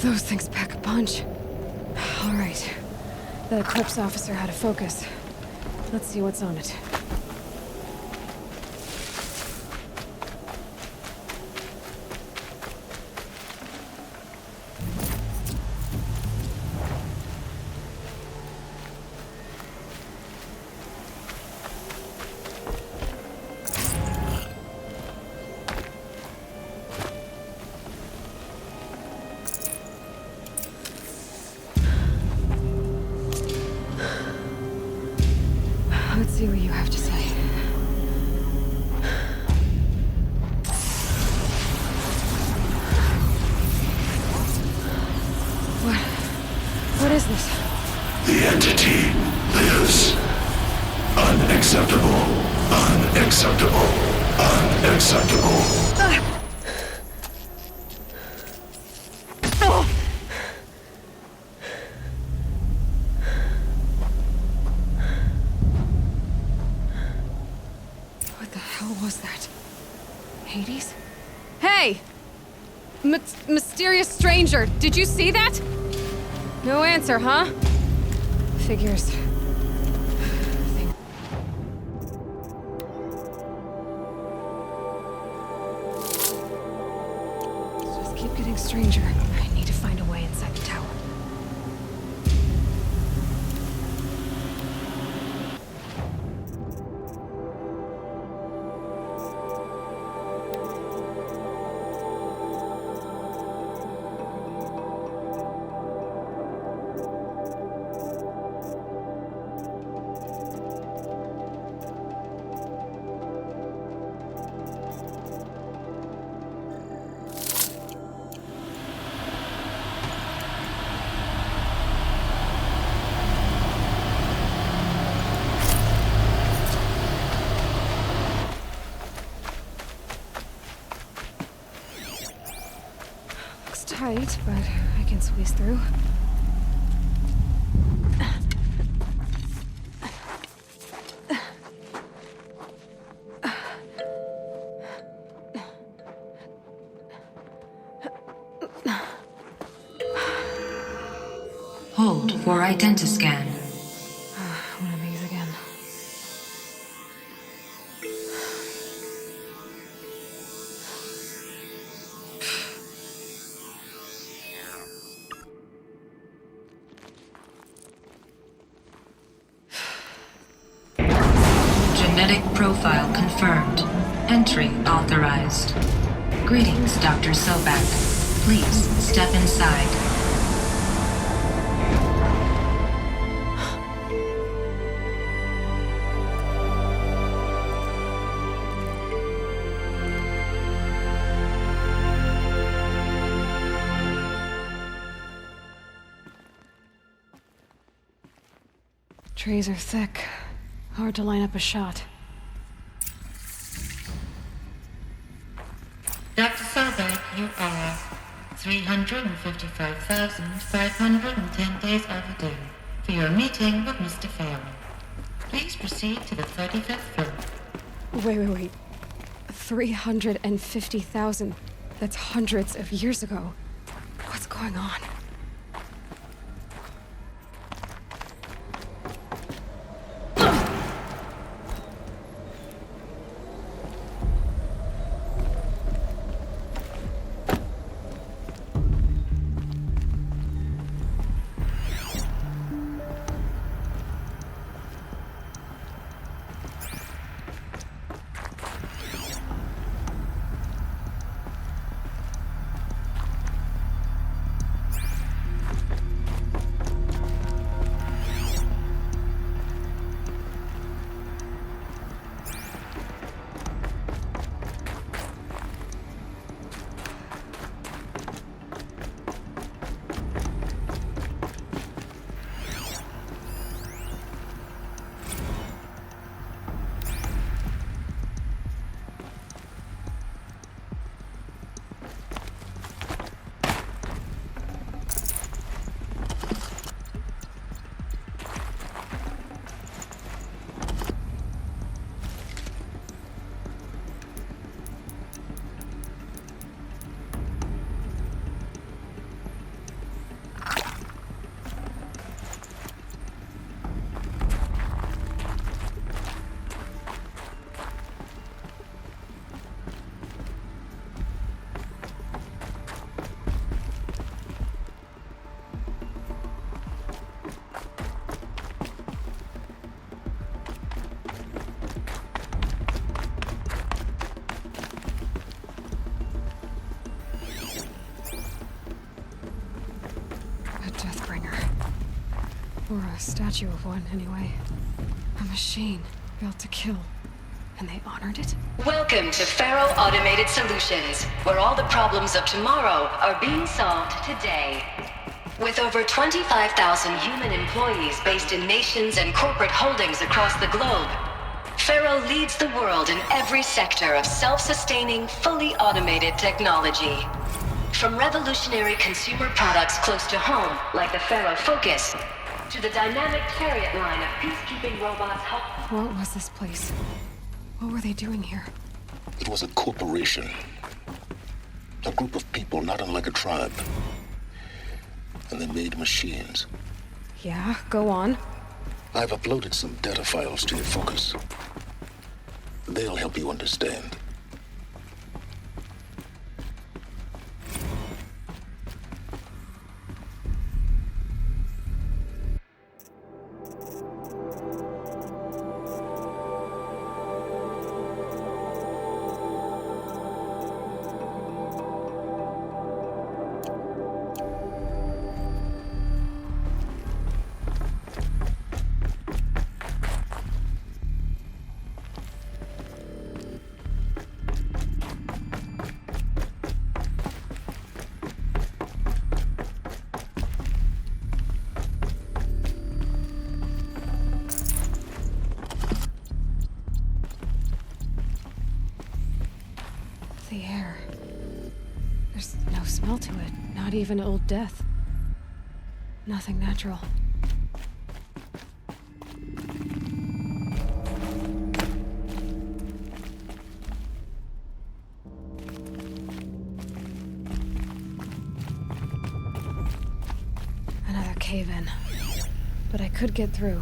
Those things pack a punch. All right. That Eclipse officer had a focus. Let's see what's on it. Let's see what you have to say. What is this? The entity lives. Unacceptable. Unacceptable. Unacceptable. What the hell was that? Hades? Hey! Mysterious stranger, did you see that? No answer, huh? Figures. Just keep getting stranger. I need to find a way inside the tower. Tight, but I can squeeze through. Hold for identiscan. One of these again. Genetic profile confirmed. Entry authorized. Greetings, Dr. Sobek. Please step inside. Trees are thick. Hard to line up a shot. Dr. Sobek, you are 355,510 days overdue for your meeting with Mr. Farrell. Please proceed to the 35th floor. Wait. 350,000. That's hundreds of years ago. What's going on? Or a statue of one, anyway. A machine built to kill. And they honored it? Welcome to Faro Automated Solutions, where all the problems of tomorrow are being solved today. With over 25,000 human employees based in nations and corporate holdings across the globe, Faro leads the world in every sector of self-sustaining, fully automated technology. From revolutionary consumer products close to home, like the Faro Focus, to the dynamic chariot line of peacekeeping robots. What was this place? What were they doing here? It was a corporation. A group of people not unlike a tribe. And they made machines. Yeah, go on. I've uploaded some data files to your Focus. They'll help you understand. The air. There's no smell to it, not even old death. Nothing natural. Another cave-in. But I could get through.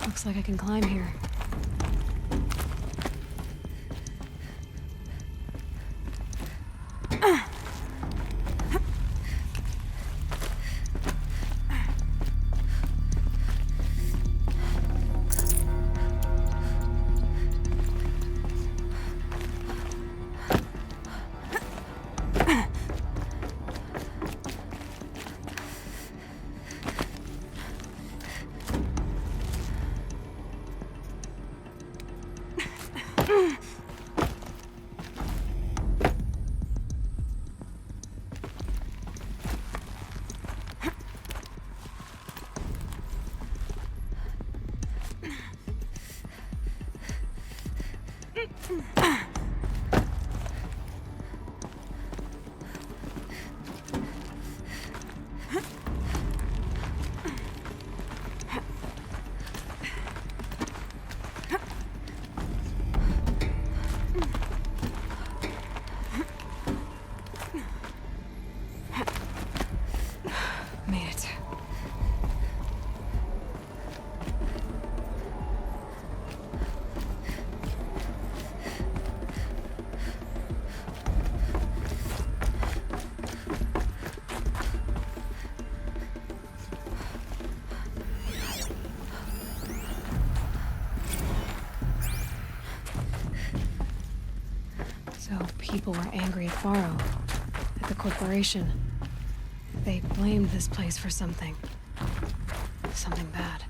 Looks like I can climb here. Made it. So people were angry at Faro, at the corporation. They blamed this place for something. Something bad.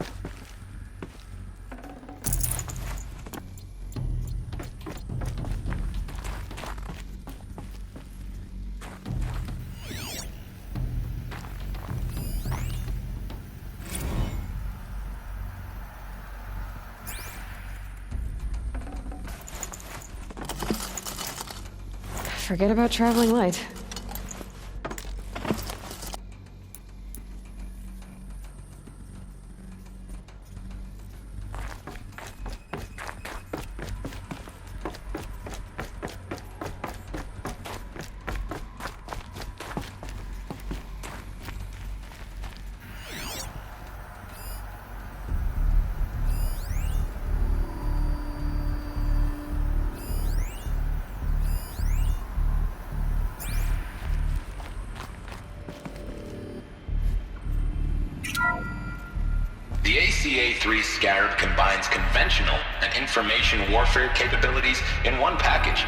Forget about traveling light. PCA-3 Scarab combines conventional and information warfare capabilities in one package.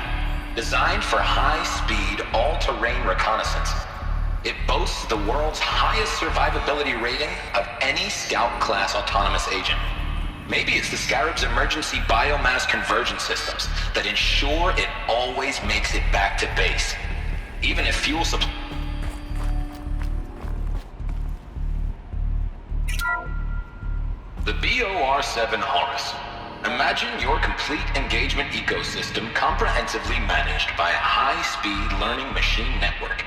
Designed for high-speed, all-terrain reconnaissance, it boasts the world's highest survivability rating of any Scout-class autonomous agent. Maybe it's the Scarab's emergency biomass conversion systems that ensure it always makes it back to base. Even if fuel supply... The BOR-7 Horus. Imagine your complete engagement ecosystem comprehensively managed by a high-speed learning machine network.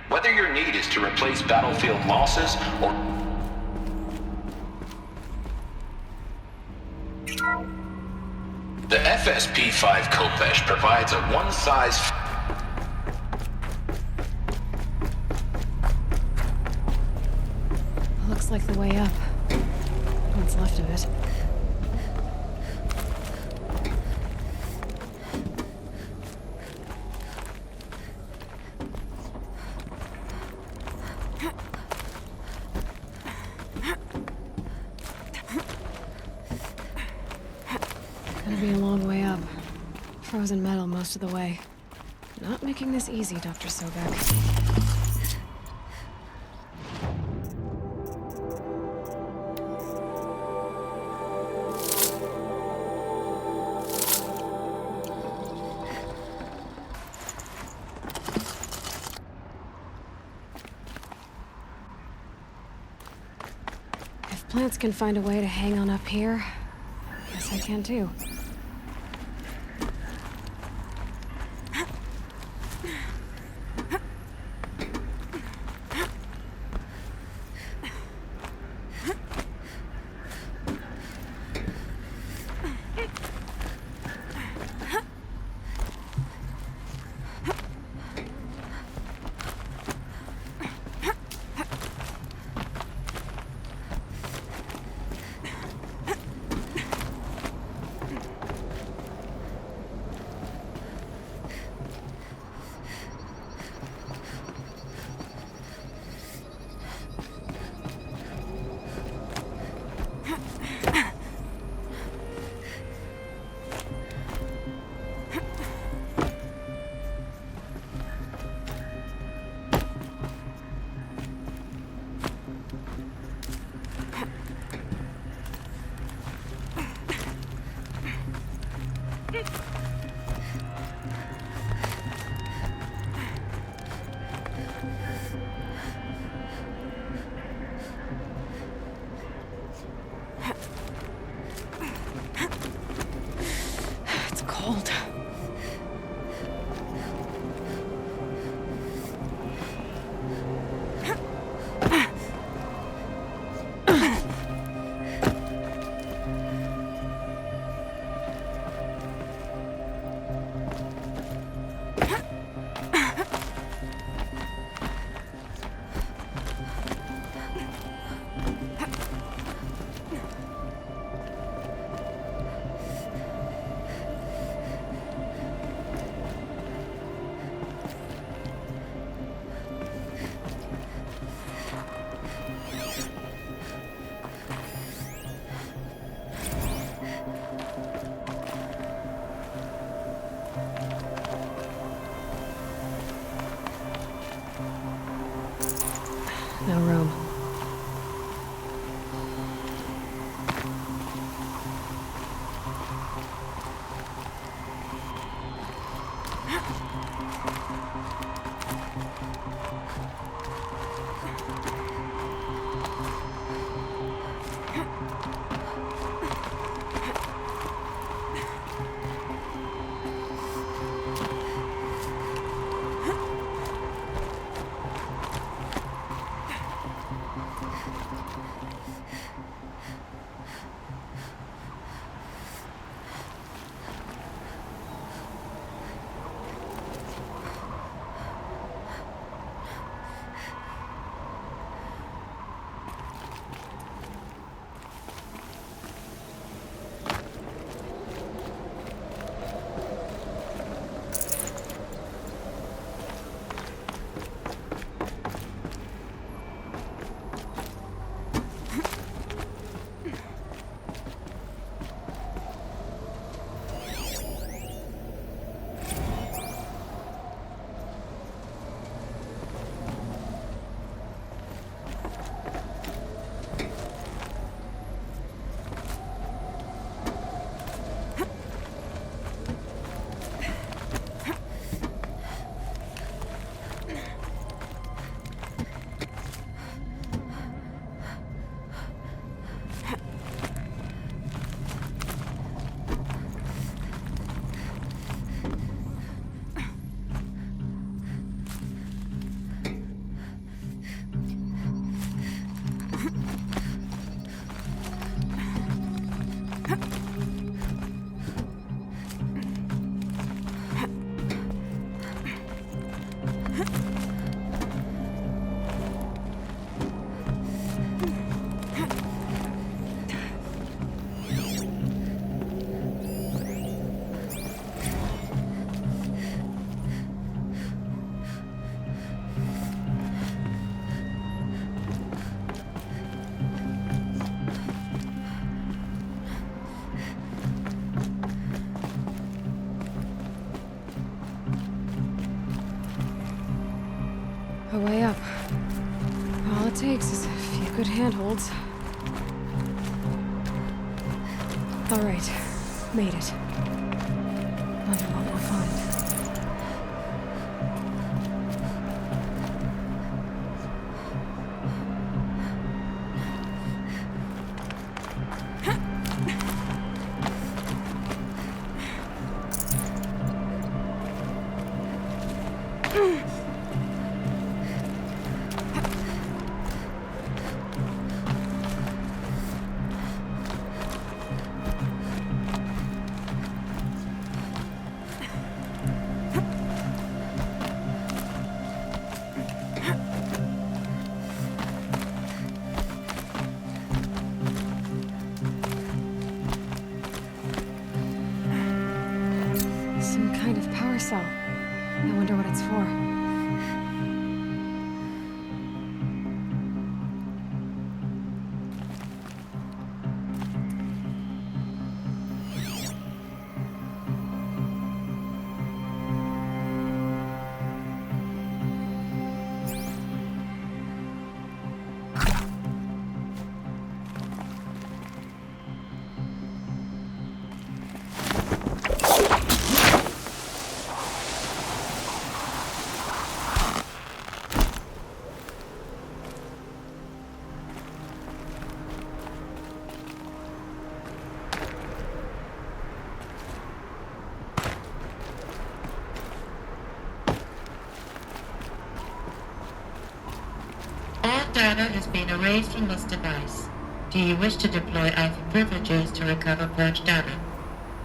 Whether your need is to replace battlefield losses or... The FSP-5 Khopesh provides a one-size... Looks like the way up. What's left of it. Gonna be a long way up. Frozen metal most of the way. Not making this easy, Dr. Sobek. If plants can find a way to hang on up here, guess I can too. A way up. All it takes is a few good handholds. All right, made it. Wonder what we'll find. Some kind of power cell. I wonder what it's for. Data has been erased from this device. Do you wish to deploy Alpha privileges to recover purged data?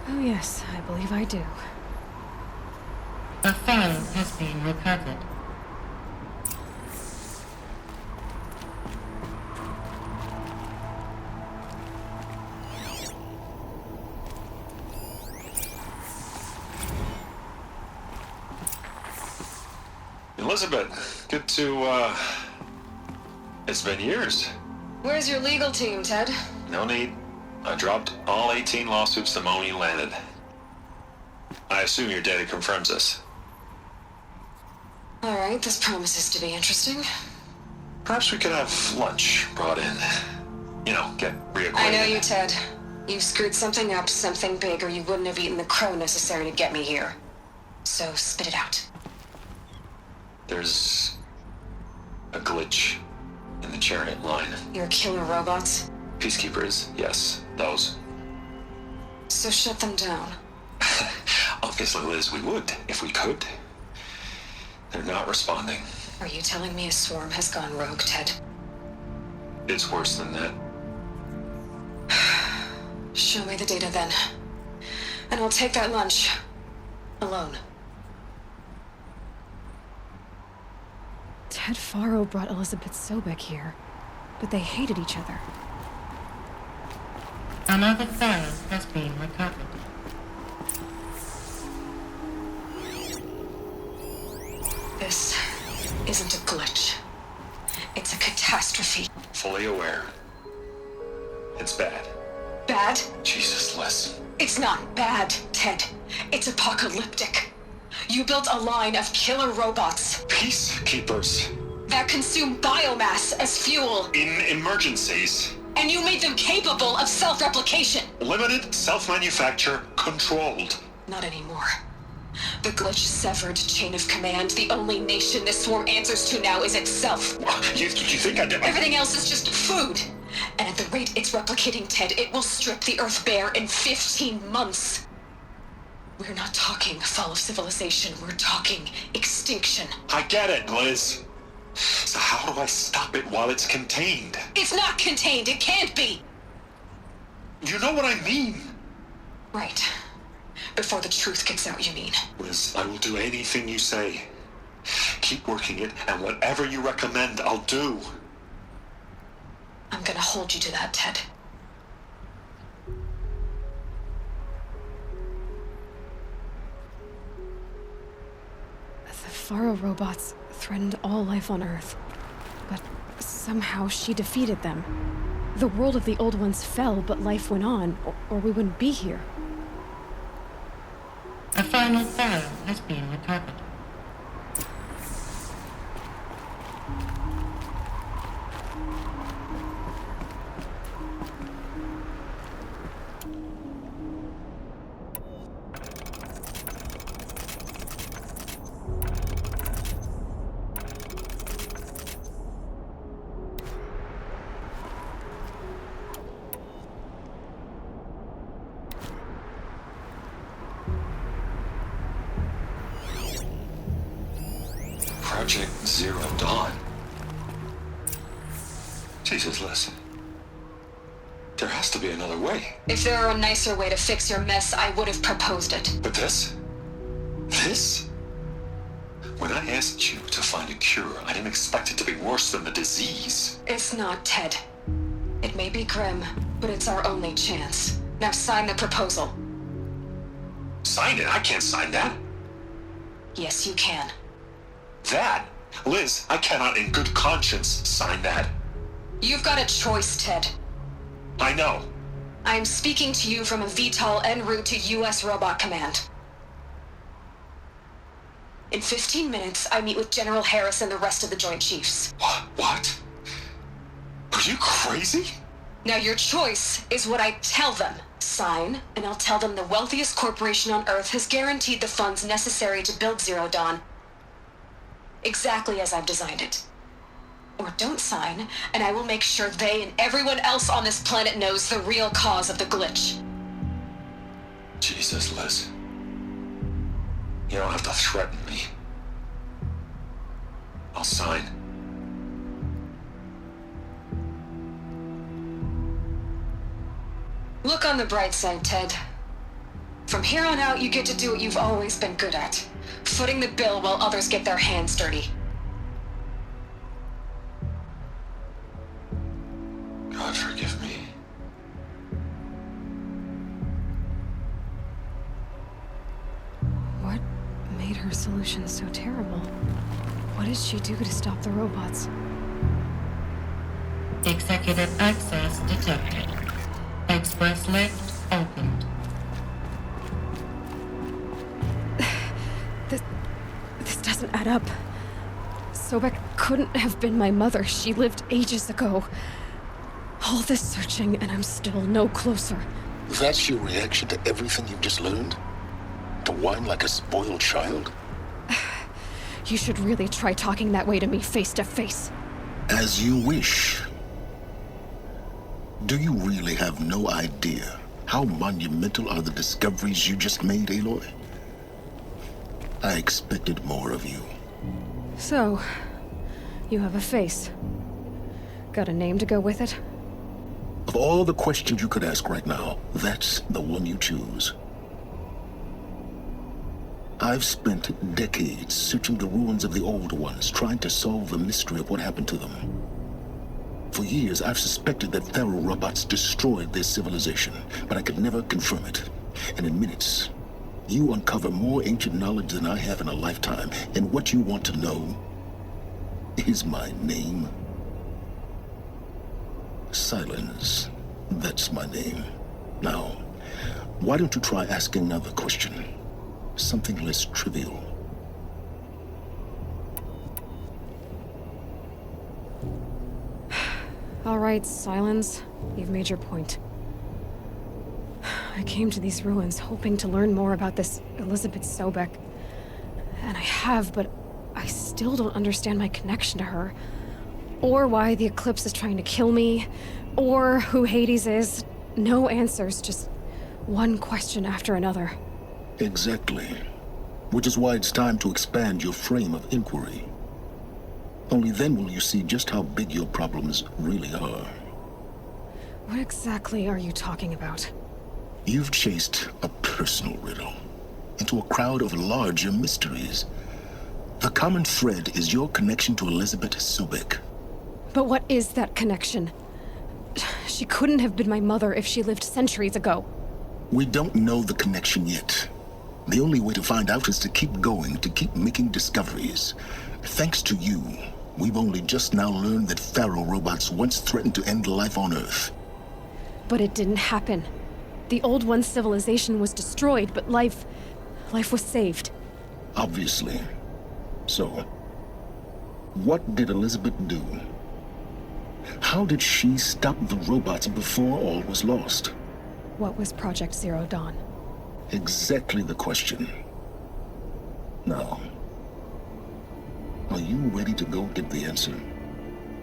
Oh yes, I believe I do. A file has been recovered. Elizabeth, good to, It's been years. Where's your legal team, Ted? No need. I dropped all 18 lawsuits the moment you landed. I assume your data confirms this. All right, this promises to be interesting. Perhaps we could have lunch brought in. You know, get reacquainted. I know you, Ted. You screwed something up, something big, or you wouldn't have eaten the crow necessary to get me here. So spit it out. There's a glitch in the chariot line. Your killer robots? Peacekeepers, yes, those. So shut them down. Obviously, Liz, we would, if we could. They're not responding. Are you telling me a swarm has gone rogue, Ted? It's worse than that. Show me the data then. And I'll take that lunch. Alone. Ted Faro brought Elizabeth Sobek here, but they hated each other. Another file has been recovered. This isn't a glitch. It's a catastrophe. Fully aware. It's bad. Bad? Jesus, Liz. It's not bad, Ted. It's apocalyptic. You built a line of killer robots Peacekeepers. that consume biomass as fuel, In emergencies. and you made them capable of self-replication. Limited, self-manufacture, controlled. Not anymore. The glitch severed chain of command. The only nation this swarm answers to now is itself. You think I did? Everything else is just food. And at the rate it's replicating, Ted, it will strip the Earth bare in 15 months. We're not talking fall of civilization. We're talking extinction. I get it, Liz. So how do I stop it while it's contained? It's not contained. It can't be. You know what I mean? Right. Before the truth gets out, you mean? Liz, I will do anything you say. Keep working it, and whatever you recommend, I'll do. I'm gonna hold you to that, Ted. The Faro robots threatened all life on Earth, but somehow she defeated them. The world of the old ones fell, but life went on, or we wouldn't be here. A final file has been recovered. Project Zero Dawn. Jesus, Liz. There has to be another way. If there were a nicer way to fix your mess, I would have proposed it. But this? This? When I asked you to find a cure, I didn't expect it to be worse than the disease. It's not, Ted. It may be grim, but it's our only chance. Now sign the proposal. Sign it? I can't sign that. Yes, you can. That? Liz, I cannot in good conscience sign that. You've got a choice, Ted. I know. I am speaking to you from a VTOL en route to U.S. Robot Command. In 15 minutes, I meet with General Harris and the rest of the Joint Chiefs. What? Are you crazy? Now your choice is what I tell them. Sign, and I'll tell them the wealthiest corporation on Earth has guaranteed the funds necessary to build Zero Dawn. Exactly as I've designed it. Or don't sign, and I will make sure they and everyone else on this planet knows the real cause of the glitch. Jesus, Liz. You don't have to threaten me. I'll sign. Look on the bright side, Ted. From here on out, you get to do what you've always been good at. Footing the bill while others get their hands dirty. God forgive me. What made her solution so terrible? What did she do to stop the robots? Executive access detected. Express lift opened. This doesn't add up. Sobek couldn't have been my mother. She lived ages ago. All this searching, and I'm still no closer. That's your reaction to everything you've just learned? To whine like a spoiled child? You should really try talking that way to me face to face. As you wish. Do you really have no idea how monumental are the discoveries you just made, Aloy? I expected more of you. So, you have a face. Got a name to go with it? Of all the questions you could ask right now, that's the one you choose. I've spent decades searching the ruins of the old ones, trying to solve the mystery of what happened to them. For years, I've suspected that Faro robots destroyed their civilization, but I could never confirm it. And in minutes, you uncover more ancient knowledge than I have in a lifetime, and what you want to know is my name. Silence. That's my name. Now, why don't you try asking another question? Something less trivial. All right, Silence. You've made your point. I came to these ruins hoping to learn more about this Elizabeth Sobek. And I have, but I still don't understand my connection to her. Or why the Eclipse is trying to kill me. Or who Hades is. No answers, just one question after another. Exactly. Which is why it's time to expand your frame of inquiry. Only then will you see just how big your problems really are. What exactly are you talking about? You've chased a personal riddle into a crowd of larger mysteries. The common thread is your connection to Elizabeth Sobek. But what is that connection? She couldn't have been my mother if she lived centuries ago. We don't know the connection yet. The only way to find out is to keep going, to keep making discoveries. Thanks to you, we've only just now learned that Pharaoh robots once threatened to end life on Earth. But it didn't happen. The Old One's civilization was destroyed, but life was saved. Obviously. So, what did Elizabeth do? How did she stop the robots before all was lost? What was Project Zero Dawn? Exactly the question. Now, are you ready to go get the answer?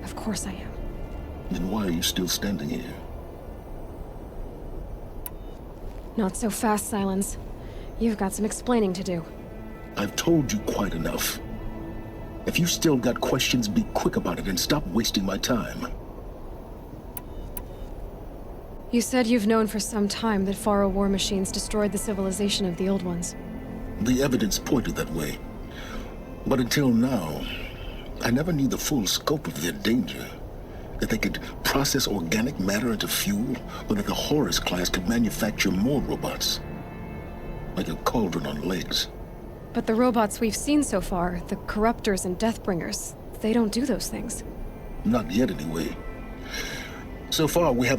Of course I am. Then why are you still standing here? Not so fast, Silence. You've got some explaining to do. I've told you quite enough. If you've still got questions, be quick about it and stop wasting my time. You said you've known for some time that Pharaoh war machines destroyed the civilization of the Old Ones. The evidence pointed that way. But until now, I never knew the full scope of their danger. That they could process organic matter into fuel, or that the Horus class could manufacture more robots. Like a cauldron on legs. But the robots we've seen so far, the Corruptors and Deathbringers, they don't do those things. Not yet, anyway. So far, we haven't